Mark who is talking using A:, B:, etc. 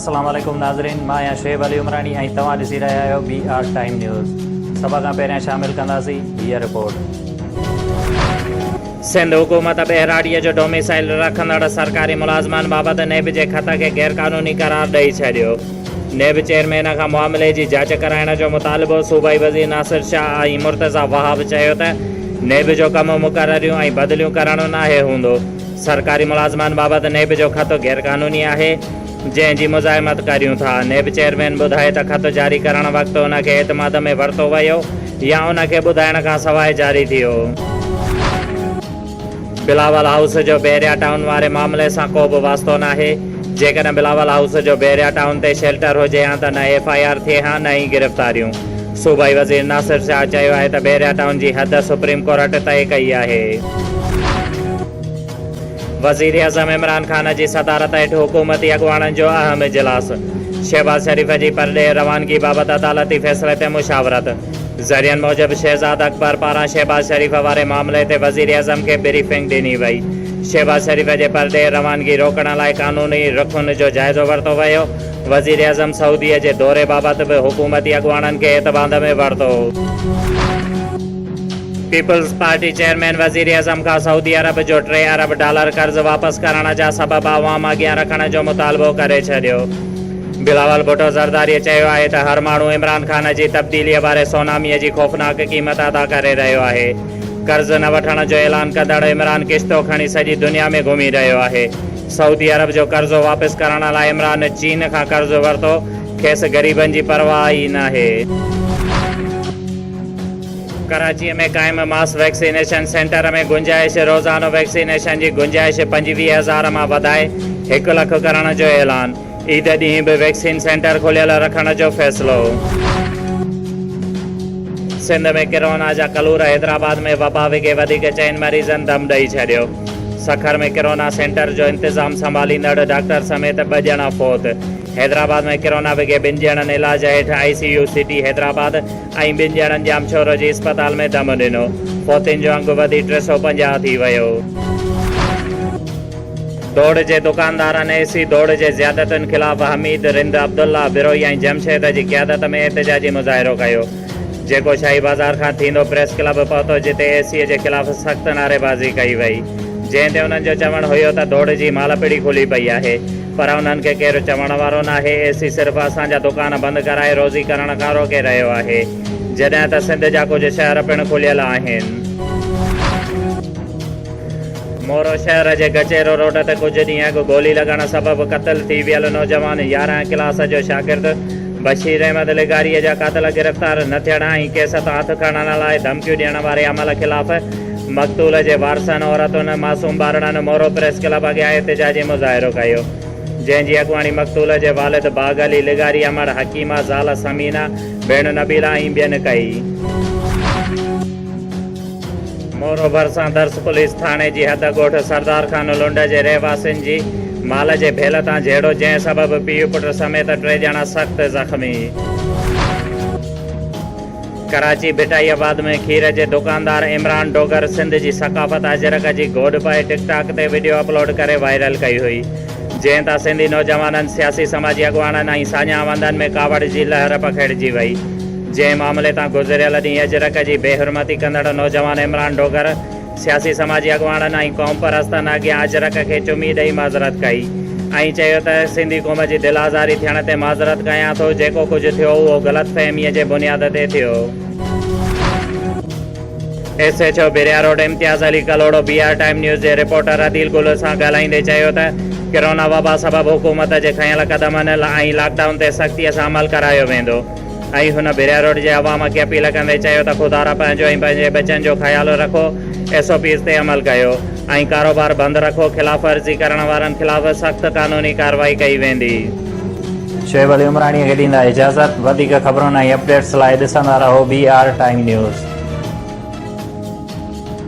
A: अस्सलाम वालेकुम नाज़रीन, मां आहियां शुएब अली उमरानी ऐं तव्हां ॾिसी रहिया आहियो BR टाइम न्यूज़। सभ खां पहिरियां शामिल कंदासीं हीअ रिपोर्ट। सिंध हुकूमत ॿेहराड़ीअ जो डोमिसाइल रखंदड़ सरकारी मुलाज़िमनि बाबति नेब जे ख़त खे गैरक़ानूनी करार ॾेई छॾियो। नेब चेयरमैन खां मामले जी जांच कराइण जो मुतालिबो सूबाई वज़ीर नासिर शाह ऐं मुर्तज़ा वहाब चयो त नेब जो कमु मुक़ररियूं ऐं बदिलियूं करणु नाहे हूंदो। सरकारी मुलाज़िमनि बाबति नेब जो ख़त गैरक़ानूनी आहे जंहिंजी मुज़ाहिमत करियूं था। नेब चेयरमैन ॿुधाए त ख़त जारी करण वक़्तु उनखे एतमाद में वरितो वियो या उनखे ॿुधाइण खां सवाइ जारी थियो। बिलावल हाउस जो बहरिया टाउन वारे मामले सां को बि वास्तो नाहे। जेकॾहिं बिलावल हाउस जो बहरिया टाउन ते शेल्टर हुजे हा त न FIR थिए हा न ई गिरफ़्तारियूं। सूबाई वज़ीर नासिर शाह चयो आहे त बहरिया टाउन जी हद सुप्रीम कोर्ट तय कई आहे। वज़ीर आज़म इमरान ख़ान जी सदारत हेठि हुकूमती अॻुवाणनि जो अहम इजलास। शहबाज़ शरीफ़ जी परॾेह रवानगी बाबति अदालती फ़ैसिले ते मुशावरत। ज़रियनि मूजिबि शहज़ाद अकबर पारां शहबाज़ शरीफ़ वारे मामले ते वज़ीर आज़म खे ब्रीफिंग ॾिनी वई। शहबाज़ शरीफ़ जे परॾेह रवानगी रोकण लाइ क़ानूनी रुख़ुन जो जाइज़ो वरितो वियो। वज़ीर आज़म सऊदीअ जे दौरे बाबति बि हुकूमती अॻुवाणनि खे एतमाद में वरितो। पीपल्स पार्टी चेयरमैन वज़ीर आज़म खां सऊदी अरब जो $3 अरब कर्ज़ वापसि करण जा सबब अवाम अॻियां रखण जो मुतालिबो करे छॾियो। बिलावल भुट्टो ज़रदारीअ चयो आहे त हर माण्हू इमरान ख़ान जी तब्दीलीअ वारे सोनामीअ जी ख़ौफ़नाक क़ीमत अदा करे रहियो आहे। कर्ज़ न वठण जो ऐलान कंदड़ इमरान किश्तो खणी सॼी दुनिया में घुमी रहियो आहे। सऊदी अरब जो कर्ज़ो वापसि करण लाइ इमरान चीन खां कर्ज़ वरितो। खेसि ग़रीबनि जी परवाह ई नाहे। कराचीअ में क़ाइमु मास वैक्सीनेशन सेंटर में गुंजाइश रोज़ानो वैक्सीनेशन जी गुंजाइश 25,000 मां वधाए 1 लख करण जो ऐलान। ईद ॾींहुं बि वैक्सीन सेंटर खुलियल रखण जो फ़ैसिलो। सिंध में कोरोना जा कलूर। हैदराबाद में वबा विघे वधीक 4 मरीज़नि दम ॾेई छॾियो। सखर में कोरोना सेंटर जो इंतज़ाम संभालींदड़ डॉक्टर समेत 2 ॼणा फौत। हैदराबाद में कोरोना विघे 2 ॼणनि इलाज हेठि ICU सिटी हैदराबाद ऐं 2 ॼणनि जामशोरो जी अस्पताल में दम ॾिनो। फौतियुनि जो अंग वधी 350 थी वियो। दौड़ जे दुकानदारनि AC दौड़ जे ज़ियादतुनि ख़िलाफ़ हमीद रिंद अब्दुल्ला बिरोई ऐं जमशेद जी क़यादत में एहतजाजी मुज़ाहिरो कयो। जेको शाही बाज़ार खां थींदो प्रेस क्लब पहुतो जिते AC जे ख़िलाफ़ सख़्त नारेबाज़ी कई वई। जंहिं ते उन्हनि जो चवणु हुयो त दौड़ जी मालपिड़ी खुली पई आहे पर उन्हनि खे केरु चवण वारो नाहे। AC सिर्फ़ु असांजा दुकान बंदि कराए रोज़ी करण खां रोके रहियो आहे जॾहिं त सिंध जा कुझु शहर पिणु खुलियल आहिनि। मोरो शहर जे गचेरो रोड ते कुझु ॾींहं अॻु गोली लॻण सबबि क़त्ल थी वियल नौजवान 11 क्लास जो शागिर्द बशीर अहमद लिगारीअ जा क़ातिल गिरफ़्तार न थियण ऐं केस तां हथु खणण लाइ धमकियूं ॾियण वारे अमल ख़िलाफ़ मक़तूल जे वारसनि औरतुनि मासूम ॿारनि मोरो प्रेस क्लब अॻियां एहतजाजी मुज़ाहिरो कयो। जंहिंजी अॻुवाणी मक़तूल जे वालिद बाग़ अली लिगारी अमर हकीमा ज़ाल समीना भेण नबीला ऐं ॿियनि कई। मोरो भरिसां दर्स पुलिस थाणे जी हद ॻोठ सरदार खान लुंड जे रहवासियुनि जी माल जे भेल तां झेड़ो जंहिं सबबि पीउ पुट समेत 3 ॼणा सख़्त ज़ख़्मी। कराची भिटाईआबाद में खीर जे दुकानदार इमरान डोगर सिंध जी सक़ाफ़त अजरक जी गोॾ पाए टिकटॉक ते वीडियो अपलोड करे वायरल कई हुई। जंहिं तां सिंधी नौजवाननि सियासी समाजी अॻुवाननि ऐं सान्यावंदनि में कावड़ जी लहर पखेड़िजी वई। जंहिं मामले तां गुज़िरियल ॾींहुं अजरक जी बेहुरमती कंदड़ नौजवान इमरान डोगर सियासी समाजी अॻुवाननि ऐं क़ौम परस्तनि अॻियां अजरक खे चुमी ॾेई माज़रत कई ऐं चयो त सिंधी क़ौम जी दिलाज़ारी थियण ते माज़रत कयां थो। जेको कुझु थियो उहो ग़लतफ़हमीअ जे बुनियाद ते थियो। SHO बिरिया रोड इम्तियाज़ अली कलोड़ो BR टाइम न्यूज़ जे रिपोर्टर अदील गुल सां ॻाल्हाईंदे चयो त कोरोना वबा सबबि हुकूमत जे खयल क़दमनि ऐं लॉकडाउन ते सख़्तीअ सां अमल करायो वेंदो ऐं हुन बिरिया रोड जे अवाम खे अपील कंदे चयो त ख़ुदा पंहिंजो ऐं पंहिंजे बचनि जो ख़्यालु रखो। SOPs ते अमल कयो ऐं कारोबार बंदि रखो। ख़िलाफ़ वर्ज़ी करण वारनि ख़िलाफ़ सख़्त क़ानूनी कार्रवाई कई वेंदी। शुएब अली उमरानीअ खे ॾींदा इजाज़त। वधीक ख़बरुनि ऐं अपडेट्स लाइ ॾिसंदा रहो BR टाइम न्यूज़।